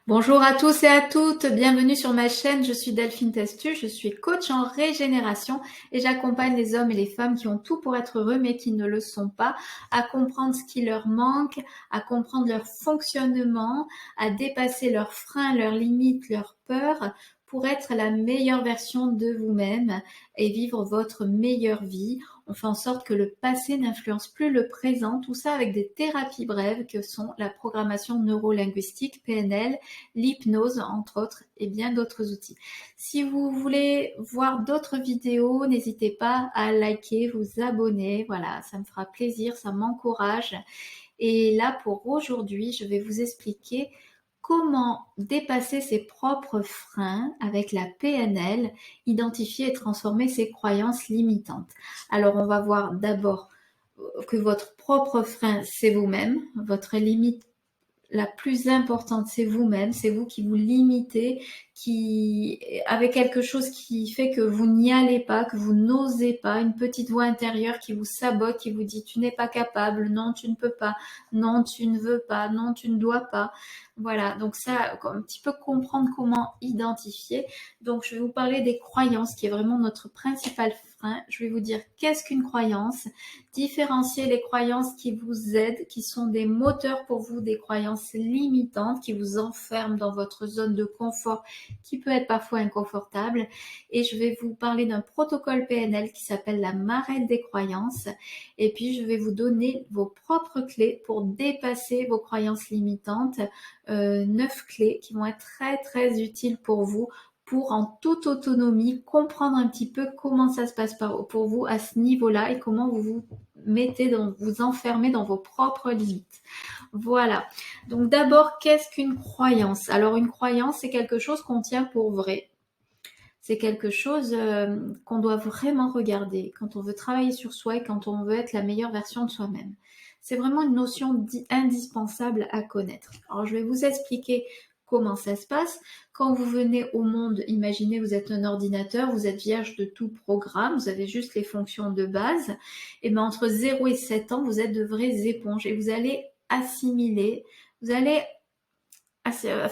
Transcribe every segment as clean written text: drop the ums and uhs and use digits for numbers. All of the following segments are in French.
Bonjour à tous et à toutes, bienvenue sur ma chaîne, je suis Delphine Testu, je suis coach en régénération et j'accompagne les hommes et les femmes qui ont tout pour être heureux mais qui ne le sont pas, à comprendre ce qui leur manque, à comprendre leur fonctionnement, à dépasser leurs freins, leurs limites, leurs peurs pour être la meilleure version de vous-même et vivre votre meilleure vie. On fait en sorte que le passé n'influence plus le présent, tout ça avec des thérapies brèves que sont la programmation neuro-linguistique, PNL, l'hypnose entre autres et bien d'autres outils. Si vous voulez voir d'autres vidéos, n'hésitez pas à liker, vous abonner, voilà, ça me fera plaisir, ça m'encourage. Et là pour aujourd'hui, je vais vous expliquer comment dépasser ses propres freins avec la PNL, identifier et transformer ses croyances limitantes. Alors on va voir d'abord que votre propre frein, c'est vous-même, votre limite la plus importante, c'est vous-même, c'est vous qui vous limitez, qui avec quelque chose qui fait que vous n'y allez pas, que vous n'osez pas, une petite voix intérieure qui vous sabote, qui vous dit tu n'es pas capable, non tu ne peux pas, non tu ne veux pas, non tu ne dois pas. Voilà, donc ça, un petit peu comprendre comment identifier. Donc je vais vous parler des croyances, qui est vraiment notre principal frein. Je vais vous dire qu'est-ce qu'une croyance, différencier les croyances qui vous aident, qui sont des moteurs pour vous, des croyances limitantes qui vous enferment dans votre zone de confort qui peut être parfois inconfortable. Et je vais vous parler d'un protocole PNL qui s'appelle la marelle des croyances. Et puis je vais vous donner vos propres clés pour dépasser vos croyances limitantes. 9 clés qui vont être très très utiles pour vous pour en toute autonomie comprendre un petit peu comment ça se passe pour vous à ce niveau-là et comment vous vous vous enfermez dans vos propres limites. Voilà. Donc d'abord, qu'est-ce qu'une croyance? Alors une croyance, c'est quelque chose qu'on tient pour vrai. C'est quelque chose qu'on doit vraiment regarder quand on veut travailler sur soi et quand on veut être la meilleure version de soi-même. C'est vraiment une notion indispensable à connaître. Alors je vais vous expliquer comment ça se passe. Quand vous venez au monde, imaginez vous êtes un ordinateur, vous êtes vierge de tout programme, vous avez juste les fonctions de base. Et bien entre 0 et 7 ans, vous êtes de vraies éponges et vous allez assimiler, vous allez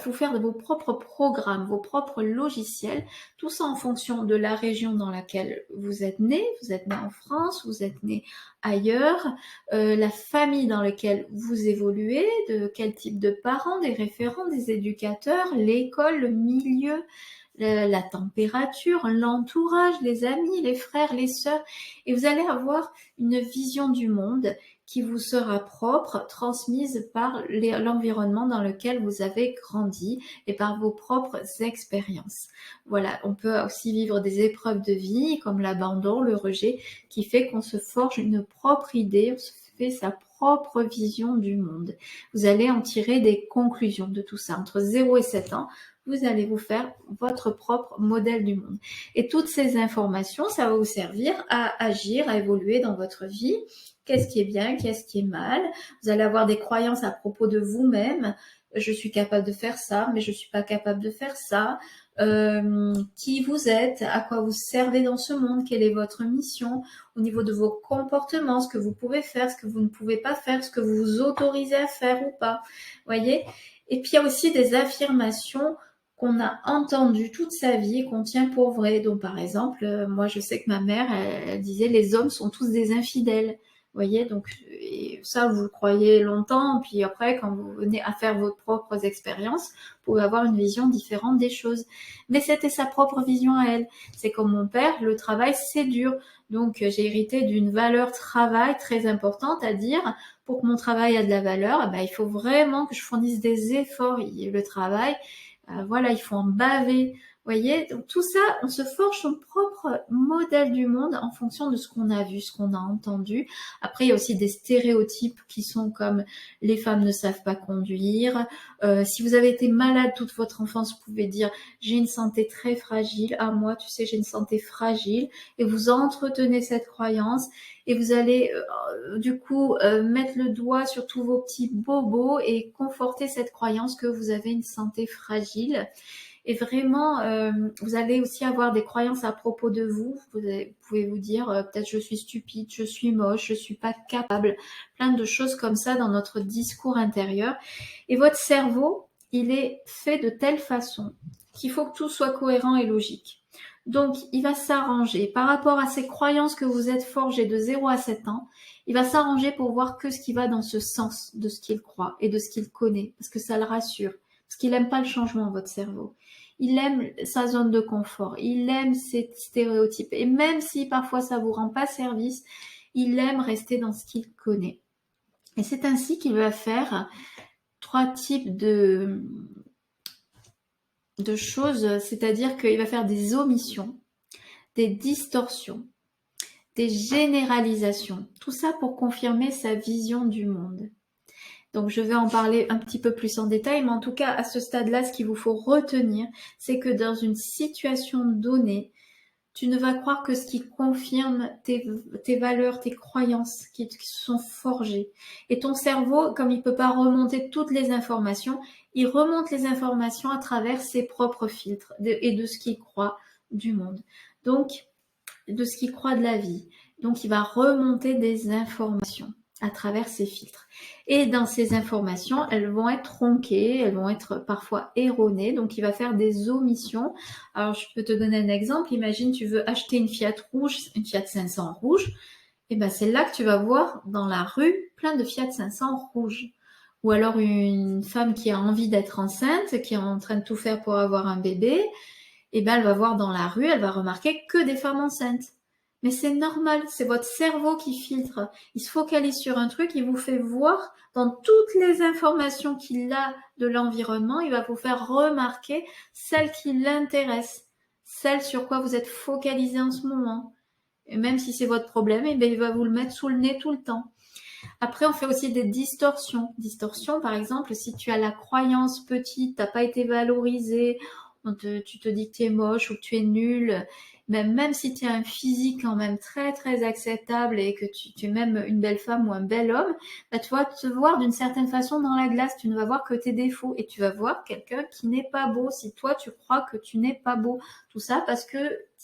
vous faire vos propres programmes, vos propres logiciels, tout ça en fonction de la région dans laquelle vous êtes né en France, vous êtes né ailleurs, la famille dans laquelle vous évoluez, de quel type de parents, des référents, des éducateurs, l'école, le milieu, la température, l'entourage, les amis, les frères, les sœurs, et vous allez avoir une vision du monde qui vous sera propre, transmise par l'environnement dans lequel vous avez grandi et par vos propres expériences. Voilà, on peut aussi vivre des épreuves de vie comme l'abandon, le rejet, qui fait qu'on se forge une propre idée, on se fait sa propre vision du monde. Vous allez en tirer des conclusions de tout ça. Entre 0 et 7 ans, vous allez vous faire votre propre modèle du monde. Et toutes ces informations, ça va vous servir à agir, à évoluer dans votre vie. Qu'est-ce qui est bien, qu'est-ce qui est mal. Vous allez avoir des croyances à propos de vous-même. Je suis capable de faire ça, mais je ne suis pas capable de faire ça. Qui vous êtes, à quoi vous servez dans ce monde, quelle est votre mission, au niveau de vos comportements, ce que vous pouvez faire, ce que vous ne pouvez pas faire, ce que vous vous autorisez à faire ou pas. Voyez. Et puis il y a aussi des affirmations qu'on a entendues toute sa vie et qu'on tient pour vrai. Donc par exemple, moi je sais que ma mère, elle disait les hommes sont tous des infidèles. Vous voyez, donc et ça, vous le croyez longtemps, puis après, quand vous venez à faire vos propres expériences, vous pouvez avoir une vision différente des choses. Mais c'était sa propre vision à elle. C'est comme mon père, le travail, c'est dur. Donc, j'ai hérité d'une valeur travail très importante à dire, pour que mon travail ait de la valeur, eh ben, il faut vraiment que je fournisse des efforts. Le travail, voilà, il faut en baver. Voyez, donc tout ça, on se forge son propre modèle du monde en fonction de ce qu'on a vu, ce qu'on a entendu. Après, il y a aussi des stéréotypes qui sont comme les femmes ne savent pas conduire. Si vous avez été malade toute votre enfance, vous pouvez dire j'ai une santé très fragile. Ah moi, tu sais, j'ai une santé fragile. Et vous entretenez cette croyance et vous allez du coup mettre le doigt sur tous vos petits bobos et conforter cette croyance que vous avez une santé fragile. Et vraiment, vous allez aussi avoir des croyances à propos de vous. Vous pouvez vous dire, peut-être je suis stupide, je suis moche, je suis pas capable. Plein de choses comme ça dans notre discours intérieur. Et votre cerveau, il est fait de telle façon qu'il faut que tout soit cohérent et logique. Donc, il va s'arranger par rapport à ces croyances que vous êtes forgées de 0 à 7 ans. Il va s'arranger pour voir que ce qui va dans ce sens de ce qu'il croit et de ce qu'il connaît, parce que ça le rassure, parce qu'il n'aime pas le changement, votre cerveau. Il aime sa zone de confort, il aime ses stéréotypes. Et même si parfois ça vous rend pas service, il aime rester dans ce qu'il connaît. Et c'est ainsi qu'il va faire 3 types de choses, c'est-à-dire qu'il va faire des omissions, des distorsions, des généralisations. Tout ça pour confirmer sa vision du monde. Donc je vais en parler un petit peu plus en détail, mais en tout cas à ce stade-là, ce qu'il vous faut retenir, c'est que dans une situation donnée, tu ne vas croire que ce qui confirme tes valeurs, tes croyances qui sont forgées. Et ton cerveau, comme il ne peut pas remonter toutes les informations, il remonte les informations à travers ses propres filtres et de ce qu'il croit du monde. Donc, de ce qu'il croit de la vie. Donc, il va remonter des informations à travers ces filtres. Et dans ces informations, elles vont être tronquées, elles vont être parfois erronées, donc il va faire des omissions. Alors, je peux te donner un exemple. Imagine, tu veux acheter une Fiat rouge, une Fiat 500 rouge. Et ben, c'est là que tu vas voir dans la rue plein de Fiat 500 rouges. Ou alors une femme qui a envie d'être enceinte, qui est en train de tout faire pour avoir un bébé, et ben, elle va voir dans la rue, elle va remarquer que des femmes enceintes. Mais c'est normal, c'est votre cerveau qui filtre. Il se focalise sur un truc, il vous fait voir dans toutes les informations qu'il a de l'environnement, il va vous faire remarquer celles qui l'intéressent, celles sur quoi vous êtes focalisé en ce moment. Et même si c'est votre problème, et bien il va vous le mettre sous le nez tout le temps. Après, on fait aussi des distorsions. Distorsions, par exemple, si tu as la croyance petite, t'as pas été valorisé, tu te dis que tu es moche ou que tu es nul, même si tu as un physique quand même très très acceptable et que tu es même une belle femme ou un bel homme, bah, tu vas te voir d'une certaine façon dans la glace, tu ne vas voir que tes défauts et tu vas voir quelqu'un qui n'est pas beau si toi tu crois que tu n'es pas beau. Tout ça parce que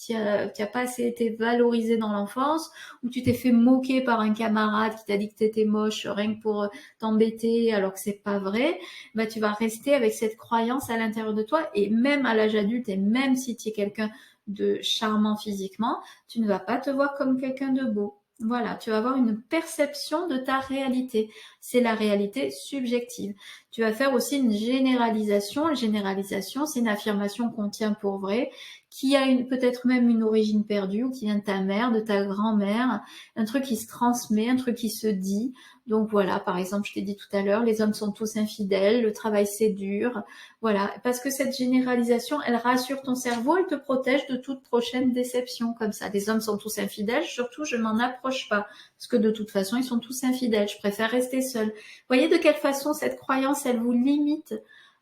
tu n'as pas assez été valorisé dans l'enfance ou tu t'es fait moquer par un camarade qui t'a dit que tu étais moche rien que pour t'embêter alors que c'est pas vrai, bah, tu vas rester avec cette croyance à l'intérieur de toi et même à l'âge adulte et même si tu es quelqu'un de charmant physiquement, tu ne vas pas te voir comme quelqu'un de beau. Voilà, tu vas avoir une perception de ta réalité. C'est la réalité subjective. Tu vas faire aussi une généralisation. La généralisation, c'est une affirmation qu'on tient pour vraie, qui a peut-être même une origine perdue ou qui vient de ta mère, de ta grand-mère, un truc qui se transmet, un truc qui se dit. Donc voilà, par exemple, je t'ai dit tout à l'heure, les hommes sont tous infidèles, le travail c'est dur. Voilà, parce que cette généralisation, elle rassure ton cerveau, elle te protège de toute prochaine déception comme ça. Les hommes sont tous infidèles, surtout je m'en approche pas, parce que de toute façon, ils sont tous infidèles, je préfère rester seule. Voyez de quelle façon cette croyance, elle vous limite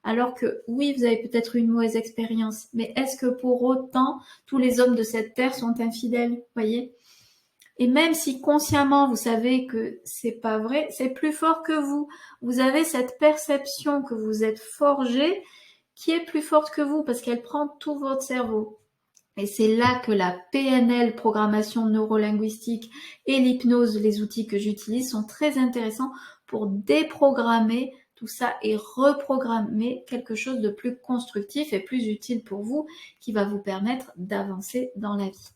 alors que oui, vous avez peut-être une mauvaise expérience, mais est-ce que pour autant tous les hommes de cette terre sont infidèles, voyez? Et même si consciemment vous savez que c'est pas vrai, c'est plus fort que vous. Vous avez cette perception que vous êtes forgé qui est plus forte que vous parce qu'elle prend tout votre cerveau. Et c'est là que la PNL, programmation neurolinguistique, et l'hypnose, les outils que j'utilise, sont très intéressants pour déprogrammer tout ça et reprogrammer quelque chose de plus constructif et plus utile pour vous qui va vous permettre d'avancer dans la vie.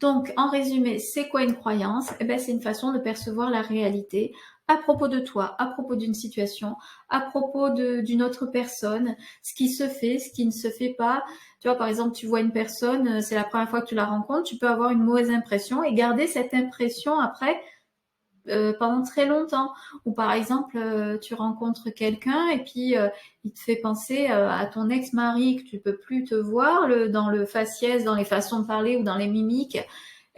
Donc, en résumé, c'est quoi une croyance? Eh ben, c'est une façon de percevoir la réalité à propos de toi, à propos d'une situation, à propos d'une autre personne, ce qui se fait, ce qui ne se fait pas. Tu vois, par exemple, tu vois une personne, c'est la première fois que tu la rencontres, tu peux avoir une mauvaise impression et garder cette impression après pendant très longtemps. Ou par exemple, tu rencontres quelqu'un et puis il te fait penser à ton ex-mari que tu peux plus te voir dans le faciès, dans les façons de parler ou dans les mimiques.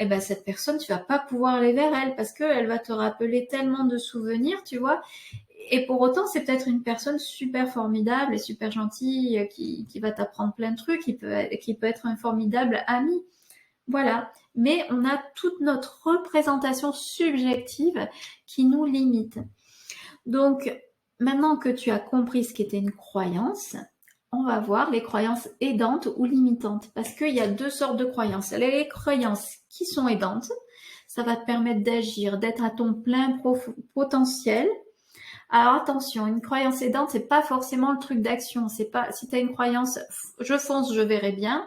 Eh ben cette personne, tu vas pas pouvoir aller vers elle parce qu'elle va te rappeler tellement de souvenirs, tu vois. Et pour autant, c'est peut-être une personne super formidable et super gentille qui va t'apprendre plein de trucs, qui peut être un formidable ami. Voilà, mais on a toute notre représentation subjective qui nous limite. Donc, maintenant que tu as compris ce qu'était une croyance, on va voir les croyances aidantes ou limitantes. Parce qu'il y a deux sortes de croyances. Les croyances qui sont aidantes, ça va te permettre d'agir, d'être à ton plein potentiel, Alors attention, une croyance aidante, c'est pas forcément le truc d'action. C'est pas si tu as une croyance, je fonce, je verrai bien.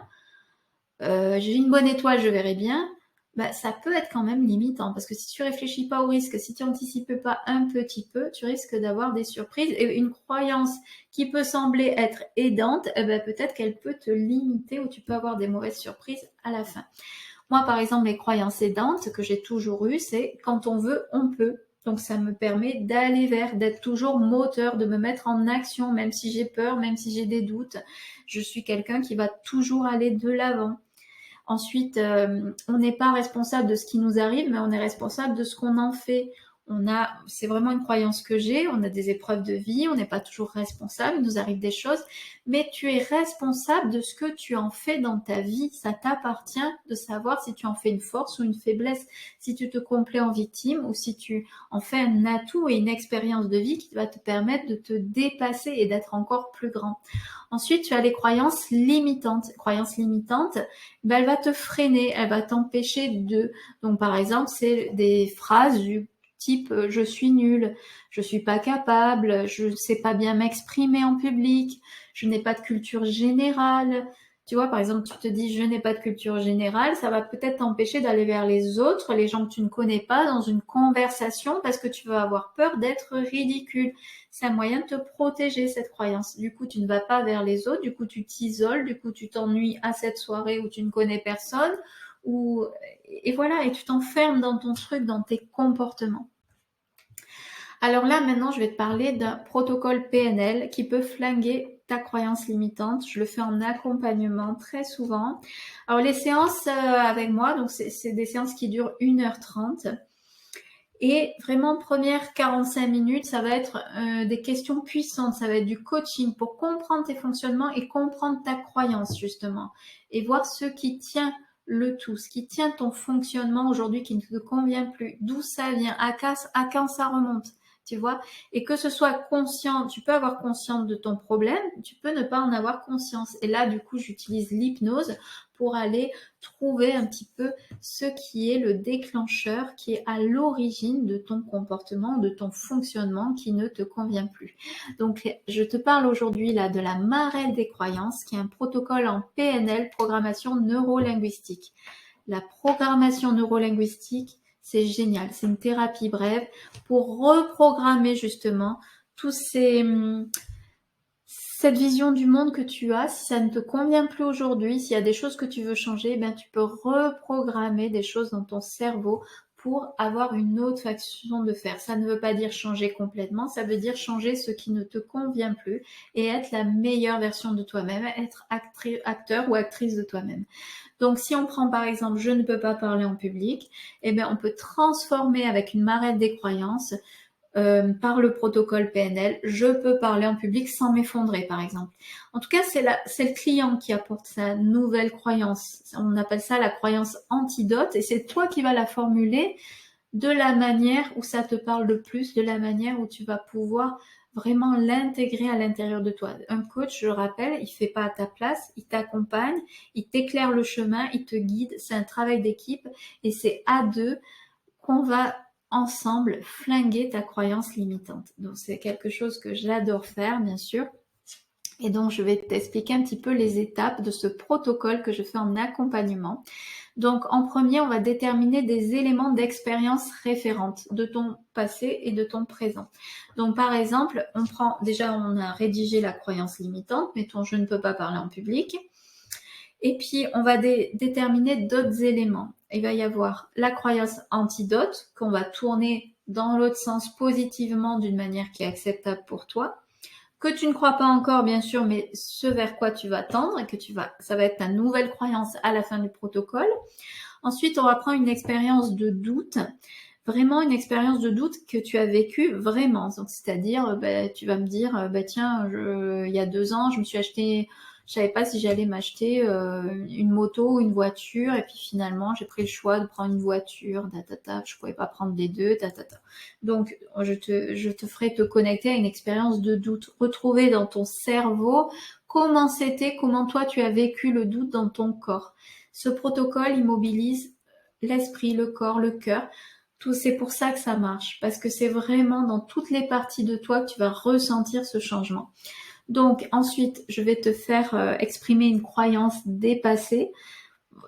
J'ai une bonne étoile, je verrai bien. Bah, ça peut être quand même limitant parce que si tu réfléchis pas au risque, si tu anticipes pas un petit peu, tu risques d'avoir des surprises. Et une croyance qui peut sembler être aidante, eh ben, peut-être qu'elle peut te limiter ou tu peux avoir des mauvaises surprises à la fin. Moi, par exemple, les croyances aidantes que j'ai toujours eues, c'est quand on veut, on peut. Donc ça me permet d'aller vers, d'être toujours moteur, de me mettre en action, même si j'ai peur, même si j'ai des doutes. Je suis quelqu'un qui va toujours aller de l'avant. Ensuite, on n'est pas responsable de ce qui nous arrive, mais on est responsable de ce qu'on en fait. C'est vraiment une croyance que j'ai, on a des épreuves de vie, on n'est pas toujours responsable, il nous arrive des choses, mais tu es responsable de ce que tu en fais dans ta vie. Ça t'appartient de savoir si tu en fais une force ou une faiblesse, si tu te complais en victime ou si tu en fais un atout et une expérience de vie qui va te permettre de te dépasser et d'être encore plus grand. Ensuite, tu as les croyances limitantes. Croyances limitantes, ben, elle va te freiner, elle va t'empêcher de... Donc par exemple, c'est des phrases du type je suis nulle, je suis pas capable, je sais pas bien m'exprimer en public, je n'ai pas de culture générale. Tu vois, par exemple, tu te dis je n'ai pas de culture générale, ça va peut-être t'empêcher d'aller vers les autres, les gens que tu ne connais pas, dans une conversation parce que tu vas avoir peur d'être ridicule. C'est un moyen de te protéger, cette croyance. Du coup, tu ne vas pas vers les autres, du coup, tu t'isoles, du coup, tu t'ennuies à cette soirée où tu ne connais personne, ou... et voilà, et tu t'enfermes dans ton truc, dans tes comportements. Alors là, maintenant, je vais te parler d'un protocole PNL qui peut flinguer ta croyance limitante. Je le fais en accompagnement très souvent. Alors les séances avec moi, donc c'est des séances qui durent 1h30. Et vraiment, première 45 minutes, ça va être des questions puissantes, ça va être du coaching pour comprendre tes fonctionnements et comprendre ta croyance justement. Et voir ce qui tient le tout, ce qui tient ton fonctionnement aujourd'hui qui ne te convient plus, d'où ça vient, à quand ça remonte, tu vois. Et que ce soit conscient, tu peux avoir conscience de ton problème, tu peux ne pas en avoir conscience. Et là, du coup, j'utilise l'hypnose pour aller trouver un petit peu ce qui est le déclencheur, qui est à l'origine de ton comportement, de ton fonctionnement qui ne te convient plus. Donc, je te parle aujourd'hui là de la marelle des croyances, qui est un protocole en PNL, programmation neurolinguistique. La programmation neurolinguistique, c'est génial, c'est une thérapie brève pour reprogrammer justement tous cette vision du monde que tu as, si ça ne te convient plus aujourd'hui, s'il y a des choses que tu veux changer, ben tu peux reprogrammer des choses dans ton cerveau pour avoir une autre façon de faire. Ça ne veut pas dire changer complètement, ça veut dire changer ce qui ne te convient plus et être la meilleure version de toi-même, être acteur ou actrice de toi-même. Donc si on prend par exemple je ne peux pas parler en public, eh bien on peut transformer avec une marelle des croyances par le protocole PNL, je peux parler en public sans m'effondrer, par exemple. En tout cas, c'est le client qui apporte sa nouvelle croyance. On appelle ça la croyance antidote et c'est toi qui vas la formuler de la manière où ça te parle le plus, de la manière où tu vas pouvoir vraiment l'intégrer à l'intérieur de toi. Un coach, je le rappelle, il fait pas à ta place, il t'accompagne, il t'éclaire le chemin, il te guide. C'est un travail d'équipe et c'est à deux qu'on va ensemble flinguer ta croyance limitante. Donc c'est quelque chose que j'adore faire, bien sûr. Et donc je vais t'expliquer un petit peu les étapes de ce protocole que je fais en accompagnement. Donc en premier, on va déterminer des éléments d'expérience référentes de ton passé et de ton présent. Donc par exemple, on a rédigé la croyance limitante, mettons je ne peux pas parler en public. Et puis, on va déterminer d'autres éléments. Il va y avoir la croyance antidote qu'on va tourner dans l'autre sens positivement d'une manière qui est acceptable pour toi, que tu ne crois pas encore, bien sûr, mais ce vers quoi tu vas tendre et ça va être ta nouvelle croyance à la fin du protocole. Ensuite, on va prendre une expérience de doute, vraiment une expérience de doute que tu as vécue vraiment. Donc, c'est-à-dire, tu vas me dire, tiens, il y a 2 ans, je savais pas si j'allais m'acheter une moto ou une voiture, et puis finalement, j'ai pris le choix de prendre une voiture, je pouvais pas prendre les deux, Donc, je te ferai te connecter à une expérience de doute, retrouver dans ton cerveau comment toi tu as vécu le doute dans ton corps. Ce protocole immobilise l'esprit, le corps, le cœur, C'est pour ça que ça marche, parce que c'est vraiment dans toutes les parties de toi que tu vas ressentir ce changement. Donc ensuite, je vais te faire exprimer une croyance dépassée.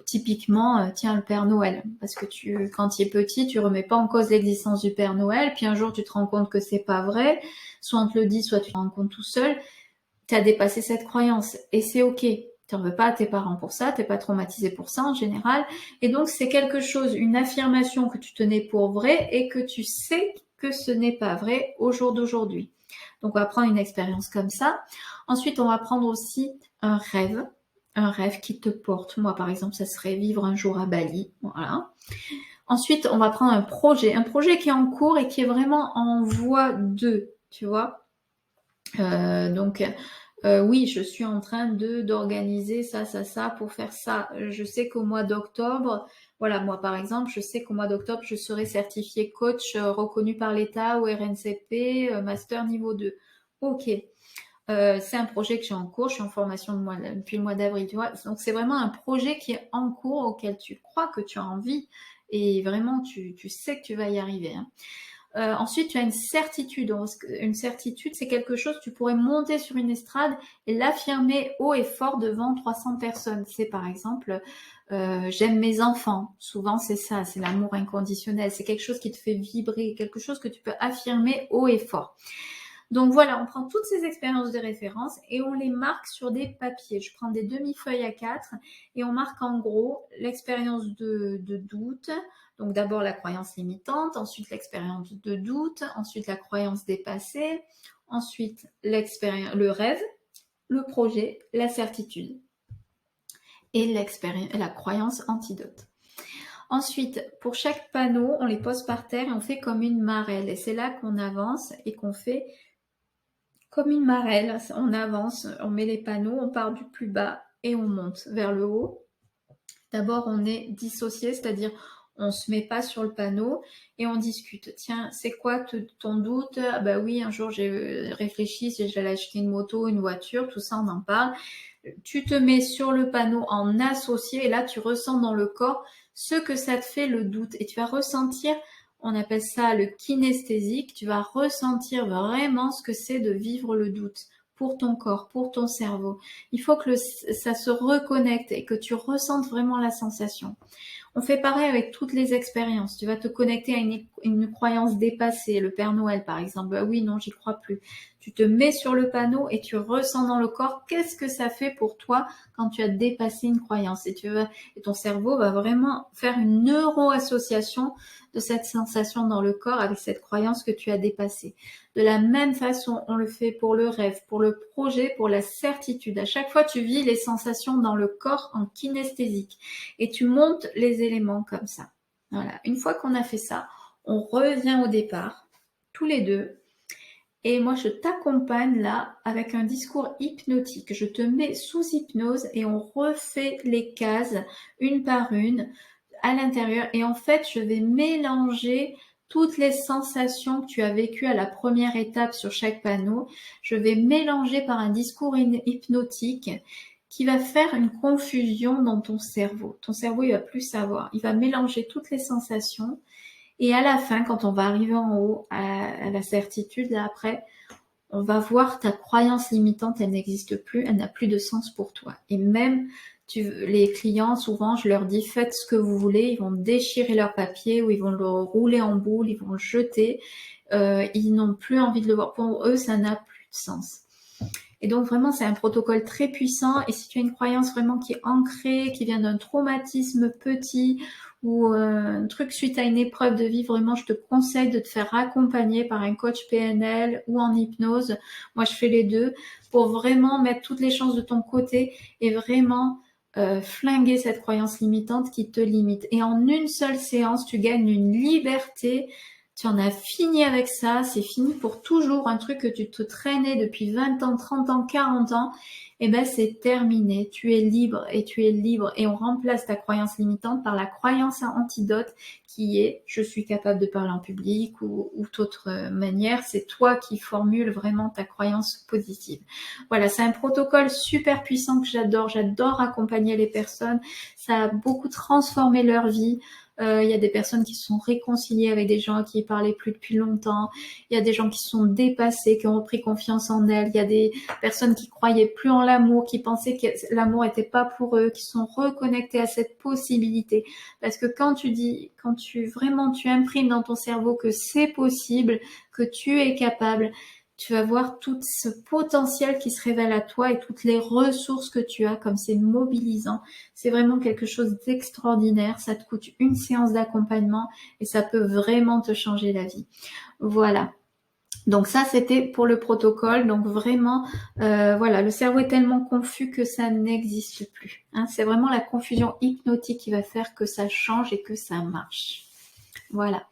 Typiquement, tiens, le Père Noël. Parce que quand tu es petit, tu remets pas en cause l'existence du Père Noël, puis un jour tu te rends compte que c'est pas vrai, soit on te le dit, soit tu te rends compte tout seul. Tu as dépassé cette croyance et c'est ok. Tu n'en veux pas à tes parents pour ça, t'es pas traumatisé pour ça en général. Et donc c'est quelque chose, une affirmation que tu tenais pour vraie et que tu sais que ce n'est pas vrai au jour d'aujourd'hui. Donc on va prendre une expérience comme ça. Ensuite, on va prendre aussi un rêve qui te porte. Moi, par exemple, ça serait vivre un jour à Bali. Voilà. Ensuite, on va prendre un projet qui est en cours et qui est vraiment en voie de, tu vois. Oui, je suis en train d'organiser ça pour faire ça. Je sais qu'au mois d'octobre, voilà, moi par exemple, je sais qu'au mois d'octobre, je serai certifiée coach reconnu par l'État ou RNCP, master niveau 2. Ok. C'est un projet que j'ai en cours, je suis en formation depuis le mois d'avril, tu vois. Donc c'est vraiment un projet qui est en cours, auquel tu crois que tu as envie et vraiment tu sais que tu vas y arriver. Hein. Ensuite, tu as une certitude. Une certitude, c'est quelque chose, tu pourrais monter sur une estrade et l'affirmer haut et fort devant 300 personnes. C'est par exemple, j'aime mes enfants. Souvent, c'est ça, c'est l'amour inconditionnel. C'est quelque chose qui te fait vibrer, quelque chose que tu peux affirmer haut et fort. Donc voilà, on prend toutes ces expériences de référence et on les marque sur des papiers. Je prends des demi-feuilles A4 et on marque en gros l'expérience de doute. Donc d'abord la croyance limitante, ensuite l'expérience de doute, ensuite la croyance dépassée, ensuite le rêve, le projet, la certitude et la croyance antidote. Ensuite, pour chaque panneau, on les pose par terre et on fait comme une marelle. Et c'est là qu'on avance et qu'on fait comme une marelle. On avance, on met les panneaux, on part du plus bas et on monte vers le haut. D'abord, on est dissocié, c'est-à-dire on se met pas sur le panneau et on discute. Tiens, c'est quoi ton doute? Ah bah oui, un jour j'ai réfléchi si j'allais acheter une moto, une voiture, tout ça on en parle. Tu te mets sur le panneau en associé et là tu ressens dans le corps ce que ça te fait le doute et tu vas ressentir, on appelle ça le kinesthésique, tu vas ressentir vraiment ce que c'est de vivre le doute pour ton corps, pour ton cerveau. Il faut que ça se reconnecte et que tu ressentes vraiment la sensation. On fait pareil avec toutes les expériences. Tu vas te connecter à une croyance dépassée. Le Père Noël, par exemple. Bah oui, non, j'y crois plus. Tu te mets sur le panneau et tu ressens dans le corps qu'est-ce que ça fait pour toi quand tu as dépassé une croyance. Et ton cerveau va vraiment faire une neuro-association de cette sensation dans le corps avec cette croyance que tu as dépassée. De la même façon, on le fait pour le rêve, pour le projet, pour la certitude. À chaque fois, tu vis les sensations dans le corps en kinesthésique et tu montes les éléments comme ça. Voilà. Une fois qu'on a fait ça, on revient au départ, tous les deux. Et moi, je t'accompagne là avec un discours hypnotique. Je te mets sous hypnose et on refait les cases une par une à l'intérieur. Et en fait, je vais mélanger toutes les sensations que tu as vécues à la première étape sur chaque panneau. Je vais mélanger par un discours hypnotique qui va faire une confusion dans ton cerveau. Ton cerveau, il va plus savoir. Il va mélanger toutes les sensations. Et à la fin, quand on va arriver en haut, à la certitude, là après, on va voir ta croyance limitante, elle n'existe plus, elle n'a plus de sens pour toi. Et même, les clients, souvent, je leur dis, faites ce que vous voulez, ils vont déchirer leur papier ou ils vont le rouler en boule, ils vont le jeter. Ils n'ont plus envie de le voir. Pour eux, ça n'a plus de sens. Et donc vraiment, c'est un protocole très puissant. Et si tu as une croyance vraiment qui est ancrée, qui vient d'un traumatisme petit ou un truc suite à une épreuve de vie, vraiment, je te conseille de te faire accompagner par un coach PNL ou en hypnose. Moi, je fais les deux pour vraiment mettre toutes les chances de ton côté et vraiment flinguer cette croyance limitante qui te limite. Et en une seule séance, tu gagnes une liberté. Tu en as fini avec ça, c'est fini pour toujours, un truc que tu te traînais depuis 20 ans, 30 ans, 40 ans, et ben c'est terminé, tu es libre et on remplace ta croyance limitante par la croyance antidote qui est je suis capable de parler en public ou d'autres manières, c'est toi qui formules vraiment ta croyance positive. Voilà, c'est un protocole super puissant que j'adore accompagner les personnes, ça a beaucoup transformé leur vie. Il y a des personnes qui se sont réconciliées avec des gens à qui ils parlaient plus depuis longtemps. Il y a des gens qui se sont dépassés, qui ont repris confiance en elles. Il y a des personnes qui croyaient plus en l'amour, qui pensaient que l'amour n'était pas pour eux, qui sont reconnectés à cette possibilité. Parce que quand tu imprimes dans ton cerveau que c'est possible, que tu es capable, tu vas voir tout ce potentiel qui se révèle à toi et toutes les ressources que tu as, comme c'est mobilisant. C'est vraiment quelque chose d'extraordinaire. Ça te coûte une séance d'accompagnement et ça peut vraiment te changer la vie. Voilà. Donc ça, c'était pour le protocole. Donc vraiment, voilà, le cerveau est tellement confus que ça n'existe plus. Hein. C'est vraiment la confusion hypnotique qui va faire que ça change et que ça marche. Voilà.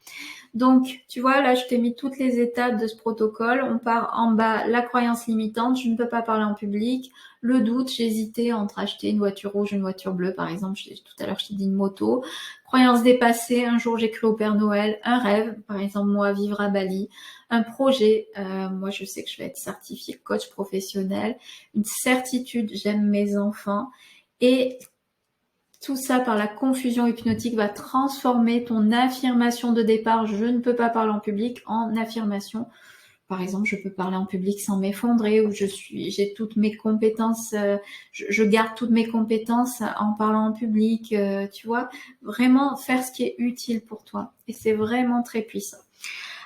Donc, tu vois, là, je t'ai mis toutes les étapes de ce protocole. On part en bas, la croyance limitante, je ne peux pas parler en public. Le doute, j'hésitais entre acheter une voiture rouge ou une voiture bleue, par exemple. Tout à l'heure, je t'ai dit une moto. Croyance dépassée, un jour, j'ai cru au Père Noël. Un rêve, par exemple, moi, vivre à Bali. Un projet, moi, je sais que je vais être certifiée coach professionnel. Une certitude, j'aime mes enfants. Et tout ça par la confusion hypnotique va transformer ton affirmation de départ, je ne peux pas parler en public, en affirmation. Par exemple, je peux parler en public sans m'effondrer, ou j'ai toutes mes compétences, je garde toutes mes compétences en parlant en public, tu vois. Vraiment faire ce qui est utile pour toi. Et c'est vraiment très puissant.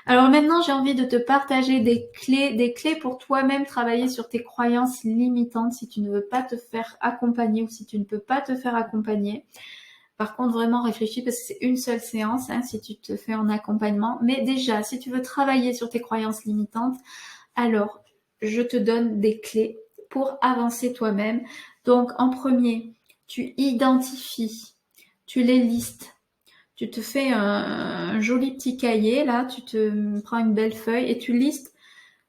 Alors maintenant, j'ai envie de te partager des clés pour toi-même travailler sur tes croyances limitantes si tu ne veux pas te faire accompagner ou si tu ne peux pas te faire accompagner. Par contre, vraiment réfléchis parce que c'est une seule séance hein, si tu te fais en accompagnement. Mais déjà, si tu veux travailler sur tes croyances limitantes, alors je te donne des clés pour avancer toi-même. Donc en premier, tu identifies, tu les listes. Tu te fais un joli petit cahier, là, tu te prends une belle feuille et tu listes.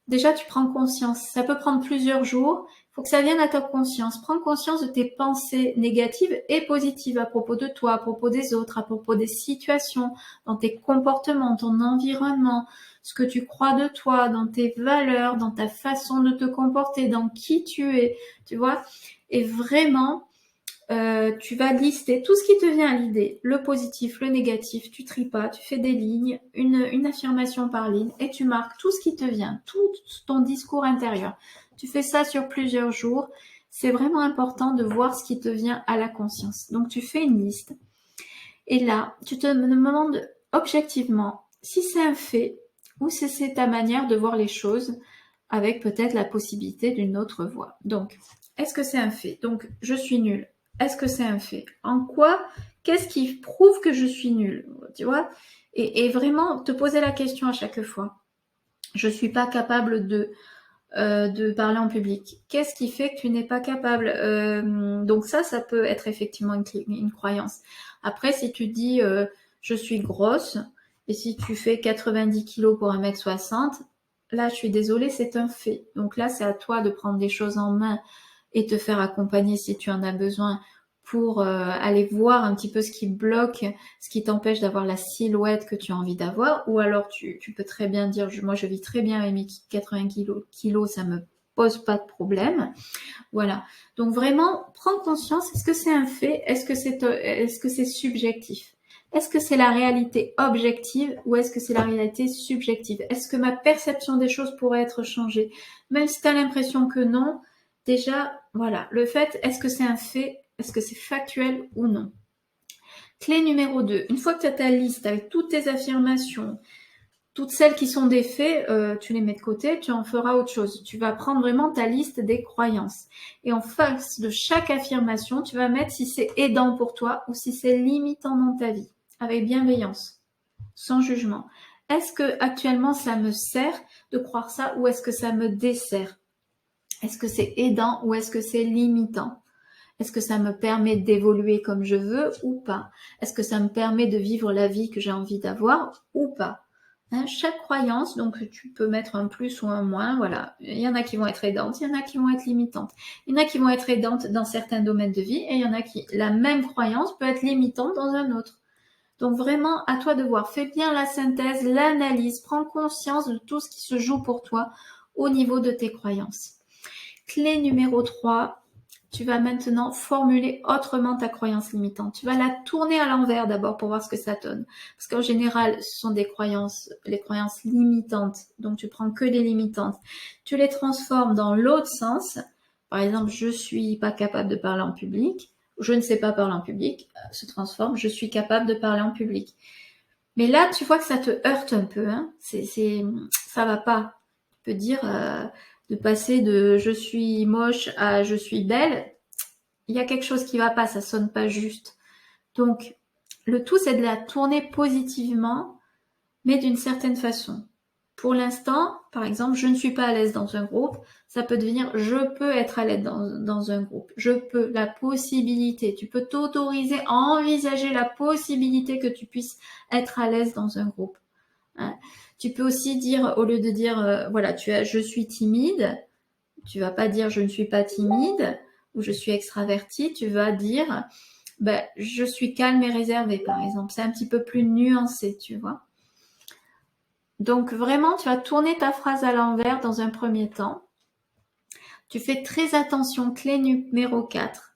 Déjà, tu prends conscience. Ça peut prendre plusieurs jours. Il faut que ça vienne à ta conscience. Prends conscience de tes pensées négatives et positives à propos de toi, à propos des autres, à propos des situations, dans tes comportements, ton environnement, ce que tu crois de toi, dans tes valeurs, dans ta façon de te comporter, dans qui tu es, tu vois. Et vraiment, tu vas lister tout ce qui te vient à l'idée, le positif, le négatif, tu tries pas, tu fais des lignes, une affirmation par ligne et tu marques tout ce qui te vient, tout ton discours intérieur. Tu fais ça sur plusieurs jours. C'est vraiment important de voir ce qui te vient à la conscience. Donc tu fais une liste et là, tu te demandes objectivement si c'est un fait ou si c'est ta manière de voir les choses avec peut-être la possibilité d'une autre voie. Donc, est-ce que c'est un fait? Donc, je suis nulle. Est-ce que c'est un fait? En quoi? Qu'est-ce qui prouve que je suis nulle? Tu vois? Et vraiment te poser la question à chaque fois. Je suis pas capable de parler en public. Qu'est-ce qui fait que tu n'es pas capable? Donc ça peut être effectivement une croyance. Après, si tu dis je suis grosse et si tu fais 90 kilos pour 1m60, là, je suis désolée, c'est un fait. Donc là, c'est à toi de prendre des choses en main et te faire accompagner si tu en as besoin pour aller voir un petit peu ce qui bloque, ce qui t'empêche d'avoir la silhouette que tu as envie d'avoir. Ou alors, tu peux très bien dire, moi, je vis très bien avec mes 80 kilos, ça me pose pas de problème. Voilà. Donc vraiment, prends conscience, est-ce que c'est un fait? Est-ce que c'est subjectif? Est-ce que c'est la réalité objective ou est-ce que c'est la réalité subjective? Est-ce que ma perception des choses pourrait être changée? Même si tu as l'impression que non, déjà, voilà. Le fait, est-ce que c'est un fait? Est-ce que c'est factuel ou non? Clé numéro 2. Une fois que tu as ta liste avec toutes tes affirmations, toutes celles qui sont des faits, tu les mets de côté, tu en feras autre chose. Tu vas prendre vraiment ta liste des croyances. Et en face de chaque affirmation, tu vas mettre si c'est aidant pour toi ou si c'est limitant dans ta vie, avec bienveillance, sans jugement. Est-ce que actuellement ça me sert de croire ça ou est-ce que ça me dessert? Est-ce que c'est aidant ou est-ce que c'est limitant? Est-ce que ça me permet d'évoluer comme je veux ou pas? Est-ce que ça me permet de vivre la vie que j'ai envie d'avoir ou pas? Hein, chaque croyance, donc tu peux mettre un plus ou un moins, voilà. Il y en a qui vont être aidantes, il y en a qui vont être limitantes. Il y en a qui vont être aidantes dans certains domaines de vie et il y en a qui, la même croyance peut être limitante dans un autre. Donc vraiment, à toi de voir. Fais bien la synthèse, l'analyse, prends conscience de tout ce qui se joue pour toi au niveau de tes croyances. Clé numéro 3, tu vas maintenant formuler autrement ta croyance limitante. Tu vas la tourner à l'envers d'abord pour voir ce que ça donne. Parce qu'en général, ce sont des croyances, les croyances limitantes. Donc, tu prends que les limitantes. Tu les transformes dans l'autre sens. Par exemple, je suis pas capable de parler en public. Je ne sais pas parler en public. Se transforme, je suis capable de parler en public. Mais là, tu vois que ça te heurte un peu. Hein. Ça va pas. Tu peux dire de passer de je suis moche à je suis belle. Il y a quelque chose qui va pas, ça sonne pas juste. Donc, le tout, c'est de la tourner positivement, mais d'une certaine façon. Pour l'instant, par exemple, je ne suis pas à l'aise dans un groupe, ça peut devenir je peux être à l'aise dans un groupe. Je peux, la possibilité. Tu peux t'autoriser à envisager la possibilité que tu puisses être à l'aise dans un groupe. Hein. Tu peux aussi dire, au lieu de dire, voilà, je suis timide, tu vas pas dire je ne suis pas timide ou je suis extravertie, tu vas dire je suis calme et réservée, par exemple. C'est un petit peu plus nuancé, tu vois. Donc vraiment, tu vas tourner ta phrase à l'envers dans un premier temps. Tu fais très attention, clé numéro 4.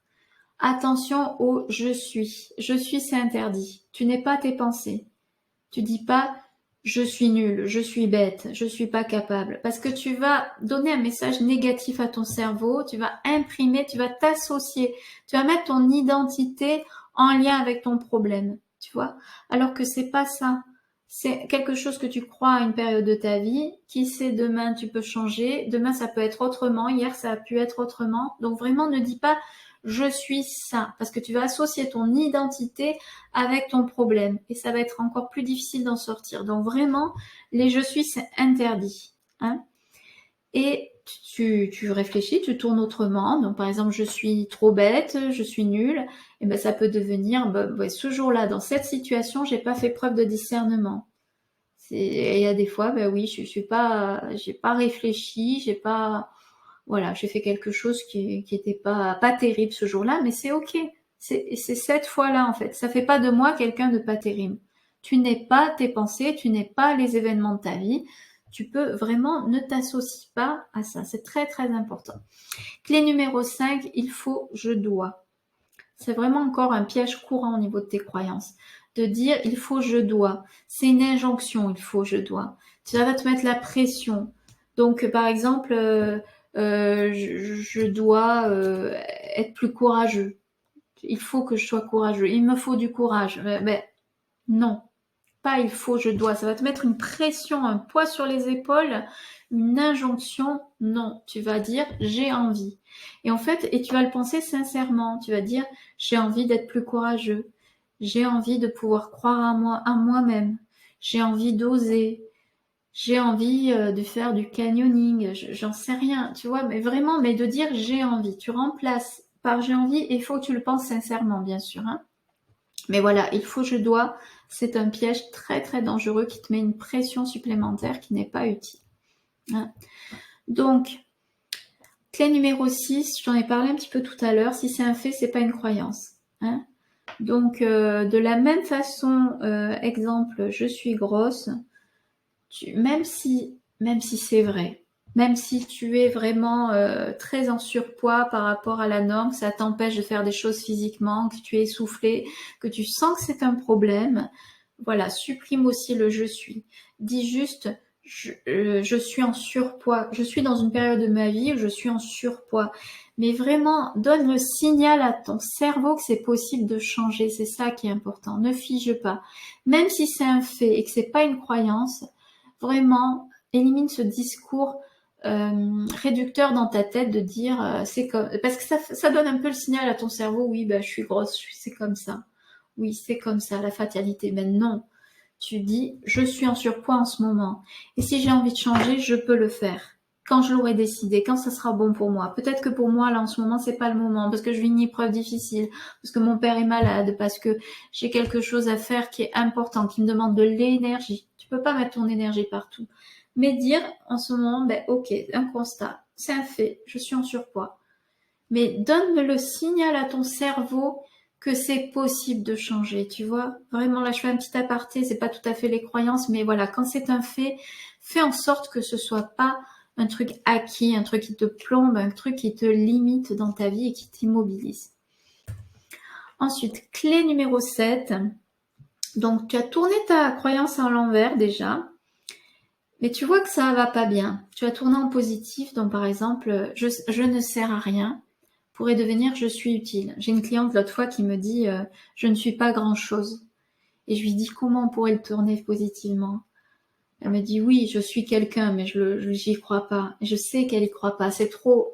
Attention au je suis. Je suis, c'est interdit. Tu n'es pas tes pensées. Tu dis pas je suis nul, je suis bête, je suis pas capable. Parce que tu vas donner un message négatif à ton cerveau, tu vas imprimer, tu vas t'associer, tu vas mettre ton identité en lien avec ton problème, tu vois. Alors que c'est pas ça. C'est quelque chose que tu crois à une période de ta vie. Qui sait, demain tu peux changer. Demain ça peut être autrement. Hier ça a pu être autrement. Donc vraiment ne dis pas je suis ça. Parce que tu vas associer ton identité avec ton problème. Et ça va être encore plus difficile d'en sortir. Donc vraiment, les je suis, c'est interdit. Hein. Et tu réfléchis, tu tournes autrement. Donc par exemple, je suis trop bête, je suis nulle. Et ben ça peut devenir, ce jour-là, dans cette situation, j'ai pas fait preuve de discernement. Et il y a des fois, oui, j'ai pas réfléchi, voilà, j'ai fait quelque chose qui était pas terrible ce jour-là, mais c'est ok. C'est cette fois-là, en fait. Ça fait pas de moi quelqu'un de pas terrible. Tu n'es pas tes pensées, tu n'es pas les événements de ta vie. Tu peux vraiment, ne t'associe pas à ça. C'est très, très important. Clé numéro 5, il faut, je dois. C'est vraiment encore un piège courant au niveau de tes croyances. De dire, il faut, je dois. C'est une injonction, il faut, je dois. Ça va te mettre la pression. Donc, par exemple, je dois être plus courageux. Il faut que je sois courageux. Il me faut du courage. Mais non, pas il faut, je dois. Ça va te mettre une pression, un poids sur les épaules, une injonction. Non, tu vas dire j'ai envie. Et en fait, et tu vas le penser sincèrement. Tu vas dire j'ai envie d'être plus courageux. J'ai envie de pouvoir croire à moi, à moi-même. J'ai envie d'oser. J'ai envie de faire du canyoning, j'en sais rien, tu vois, mais vraiment, mais de dire j'ai envie. Tu remplaces par j'ai envie et il faut que tu le penses sincèrement, bien sûr. Hein. Mais voilà, il faut, je dois, c'est un piège très très dangereux qui te met une pression supplémentaire qui n'est pas utile. Hein. Donc, clé numéro 6, j'en ai parlé un petit peu tout à l'heure, si c'est un fait, c'est pas une croyance. Hein. Donc, de la même façon, exemple, je suis grosse, même si c'est vrai, même si tu es vraiment très en surpoids par rapport à la norme, ça t'empêche de faire des choses physiquement, que tu es essoufflé, que tu sens que c'est un problème, voilà, supprime aussi le je suis. Dis juste je suis en surpoids, je suis dans une période de ma vie où je suis en surpoids. Mais vraiment, donne le signal à ton cerveau que c'est possible de changer, c'est ça qui est important. Ne fige pas. Même si c'est un fait et que c'est pas une croyance, vraiment, élimine ce discours réducteur dans ta tête de dire c'est comme, parce que ça donne un peu le signal à ton cerveau, oui, je suis grosse, c'est comme ça. Oui, c'est comme ça, la fatalité. Mais non, tu dis je suis en surpoids en ce moment. Et si j'ai envie de changer, je peux le faire. Quand je l'aurai décidé, quand ça sera bon pour moi. Peut-être que pour moi, là, en ce moment, c'est pas le moment, parce que je vis une épreuve difficile, parce que mon père est malade, parce que j'ai quelque chose à faire qui est important, qui me demande de l'énergie. Tu peux pas mettre ton énergie partout. Mais dire, en ce moment, ok, un constat, c'est un fait, je suis en surpoids. Mais donne le signal à ton cerveau que c'est possible de changer, tu vois. Vraiment, là, je fais un petit aparté, c'est pas tout à fait les croyances, mais voilà, quand c'est un fait, fais en sorte que ce soit pas un truc acquis, un truc qui te plombe, un truc qui te limite dans ta vie et qui t'immobilise. Ensuite, clé numéro 7. Donc, tu as tourné ta croyance à l'envers déjà, mais tu vois que ça va pas bien. Tu as tourné en positif, donc par exemple, je ne sers à rien pourrait devenir je suis utile. J'ai une cliente l'autre fois qui me dit je ne suis pas grand-chose. Et je lui dis comment on pourrait le tourner positivement. Elle me dit oui, je suis quelqu'un, mais j'y crois pas. Je sais qu'elle y croit pas. C'est trop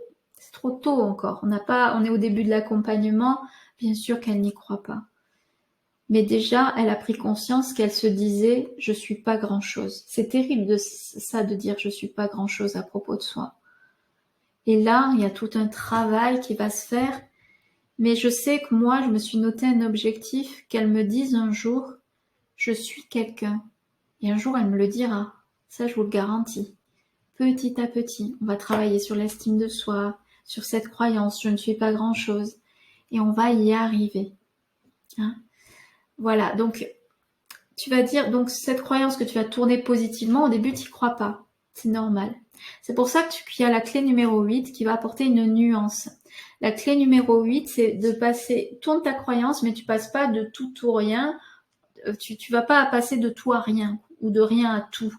tôt encore. On est au début de l'accompagnement. Bien sûr qu'elle n'y croit pas. Mais déjà, elle a pris conscience qu'elle se disait je suis pas grand chose. C'est terrible de dire je suis pas grand chose à propos de soi. Et là, il y a tout un travail qui va se faire. Mais je sais que moi, je me suis noté un objectif qu'elle me dise un jour je suis quelqu'un. Et un jour, elle me le dira. Ça, je vous le garantis. Petit à petit, on va travailler sur l'estime de soi, sur cette croyance, je ne suis pas grand-chose. Et on va y arriver. Hein, voilà, donc tu vas dire, donc cette croyance que tu vas tourner positivement, au début, tu n'y crois pas. C'est normal. C'est pour ça qu'il y a la clé numéro 8 qui va apporter une nuance. La clé numéro 8, c'est de passer, tourne ta croyance, mais tu passes pas de tout ou rien. Tu vas pas passer de tout à rien ou de rien à tout.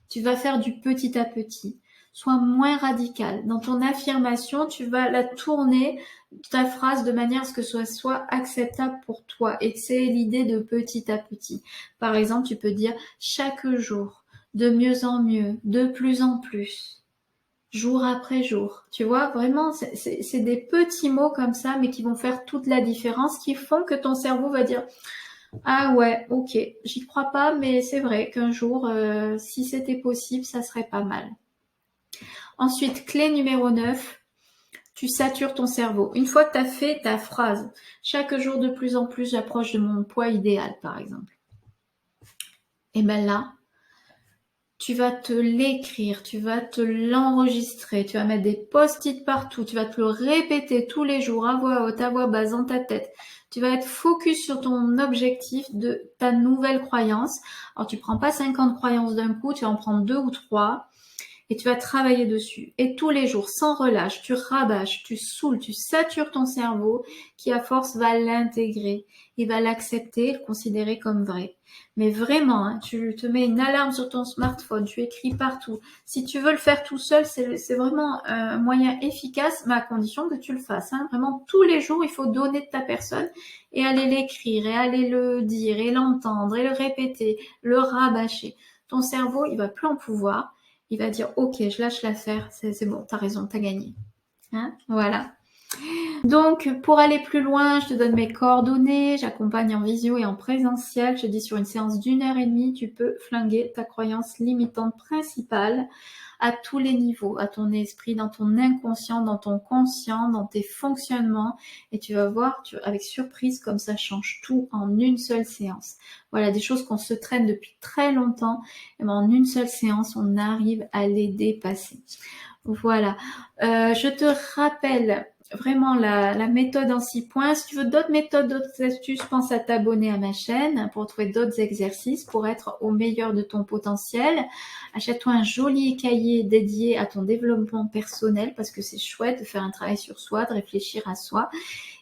Tu vas faire du petit à petit. Sois moins radical. Dans ton affirmation, tu vas la tourner, ta phrase, de manière à ce que ce soit acceptable pour toi. Et c'est l'idée de petit à petit. Par exemple, tu peux dire chaque jour, de mieux en mieux, de plus en plus, jour après jour. Tu vois, vraiment, c'est des petits mots comme ça, mais qui vont faire toute la différence, qui font que ton cerveau va dire ah ouais, ok, j'y crois pas, mais c'est vrai qu'un jour, si c'était possible, ça serait pas mal. Ensuite, clé numéro 9, tu satures ton cerveau. Une fois que tu as fait ta phrase, chaque jour de plus en plus, j'approche de mon poids idéal, par exemple. Et bien là, tu vas te l'écrire, tu vas te l'enregistrer, tu vas mettre des post-it partout, tu vas te le répéter tous les jours à voix haute, à voix basse dans ta tête. Tu vas être focus sur ton objectif de ta nouvelle croyance. Alors tu prends pas 50 croyances d'un coup, tu vas en prendre 2 ou 3 et tu vas travailler dessus. Et tous les jours, sans relâche, tu rabâches, tu saoules, tu satures ton cerveau qui à force va l'intégrer. Il va l'accepter, le considérer comme vrai. Mais vraiment, hein, tu te mets une alarme sur ton smartphone, tu écris partout. Si tu veux le faire tout seul, c'est vraiment un moyen efficace, mais à condition que tu le fasses. Hein. Vraiment, tous les jours, il faut donner de ta personne et aller l'écrire, et aller le dire, et l'entendre, et le répéter, le rabâcher. Ton cerveau, il va plus en pouvoir. Il va dire ok, je lâche l'affaire, c'est bon, t'as raison, t'as gagné. Hein, voilà. Donc, pour aller plus loin, je te donne mes coordonnées, j'accompagne en visio et en présentiel. Je te dis sur une séance d'1 h 30, tu peux flinguer ta croyance limitante principale à tous les niveaux, à ton esprit, dans ton inconscient, dans ton conscient, dans tes fonctionnements. Et tu vas voir avec surprise comme ça change tout en une seule séance. Voilà, des choses qu'on se traîne depuis très longtemps. Et ben, en une seule séance, on arrive à les dépasser. Voilà. Je te rappelle vraiment la méthode en 6 points. Si tu veux d'autres méthodes, d'autres astuces, pense à t'abonner à ma chaîne pour trouver d'autres exercices pour être au meilleur de ton potentiel. Achète-toi un joli cahier dédié à ton développement personnel parce que c'est chouette de faire un travail sur soi, de réfléchir à soi.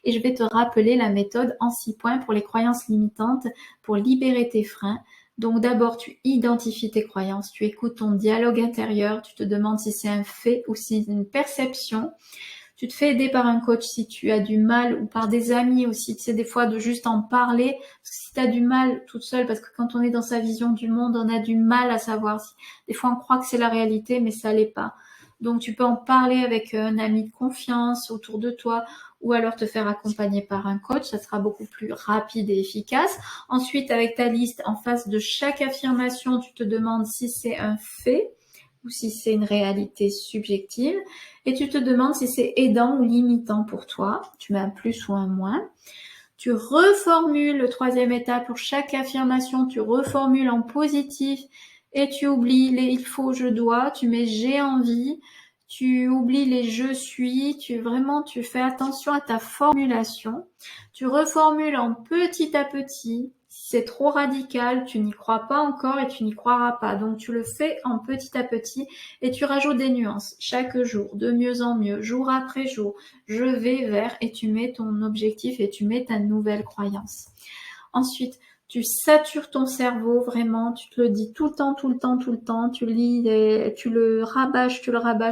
Et je vais te rappeler la méthode en 6 points pour les croyances limitantes, pour libérer tes freins. Donc d'abord, tu identifies tes croyances, tu écoutes ton dialogue intérieur, tu te demandes si c'est un fait ou si c'est une perception. Tu te fais aider par un coach si tu as du mal ou par des amis aussi, tu sais, des fois de juste en parler. Parce que si tu as du mal toute seule, parce que quand on est dans sa vision du monde, on a du mal à savoir. Des fois, on croit que c'est la réalité, mais ça l'est pas. Donc, tu peux en parler avec un ami de confiance autour de toi ou alors te faire accompagner par un coach. Ça sera beaucoup plus rapide et efficace. Ensuite, avec ta liste, en face de chaque affirmation, tu te demandes si c'est un fait ou si c'est une réalité subjective. Et tu te demandes si c'est aidant ou limitant pour toi. Tu mets un plus ou un moins. Tu reformules le 3e étape pour chaque affirmation. Tu reformules en positif et tu oublies les il faut, je dois. Tu mets j'ai envie. Tu oublies les je suis. Tu fais attention à ta formulation. Tu reformules en petit à petit. Si c'est trop radical, tu n'y crois pas encore et tu n'y croiras pas. Donc tu le fais en petit à petit et tu rajoutes des nuances chaque jour, de mieux en mieux, jour après jour. Je vais vers et tu mets ton objectif et tu mets ta nouvelle croyance. Ensuite, tu satures ton cerveau vraiment, tu te le dis tout le temps, tout le temps, tout le temps, tu le rabâches,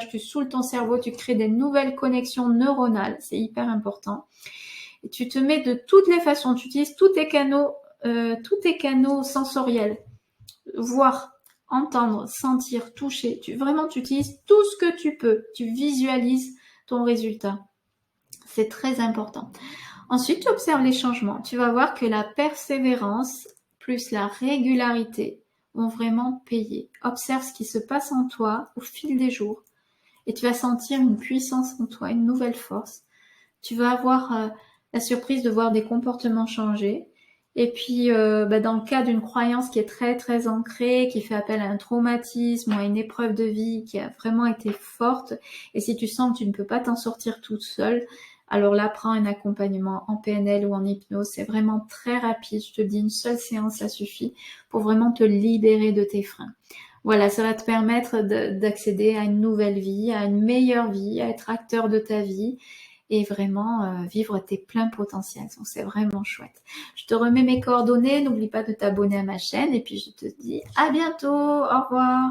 tu saoules ton cerveau, tu crées des nouvelles connexions neuronales, c'est hyper important. Et tu te mets de toutes les façons, tu utilises tous tes canaux sensoriels, voir, entendre, sentir, toucher. Vraiment, tu utilises tout ce que tu peux. Tu visualises ton résultat. C'est très important. Ensuite, tu observes les changements. Tu vas voir que la persévérance plus la régularité vont vraiment payer. Observe ce qui se passe en toi au fil des jours et tu vas sentir une puissance en toi, une nouvelle force. Tu vas avoir la surprise de voir des comportements changer. Et puis, dans le cas d'une croyance qui est très, très ancrée, qui fait appel à un traumatisme ou à une épreuve de vie qui a vraiment été forte, et si tu sens que tu ne peux pas t'en sortir toute seule, alors là, prends un accompagnement en PNL ou en hypnose. C'est vraiment très rapide. Je te dis, une seule séance, ça suffit pour vraiment te libérer de tes freins. Voilà, ça va te permettre d'accéder à une nouvelle vie, à une meilleure vie, à être acteur de ta vie et vraiment vivre tes pleins potentiels. Donc, c'est vraiment chouette. Je te remets mes coordonnées. N'oublie pas de t'abonner à ma chaîne et puis je te dis à bientôt. Au revoir.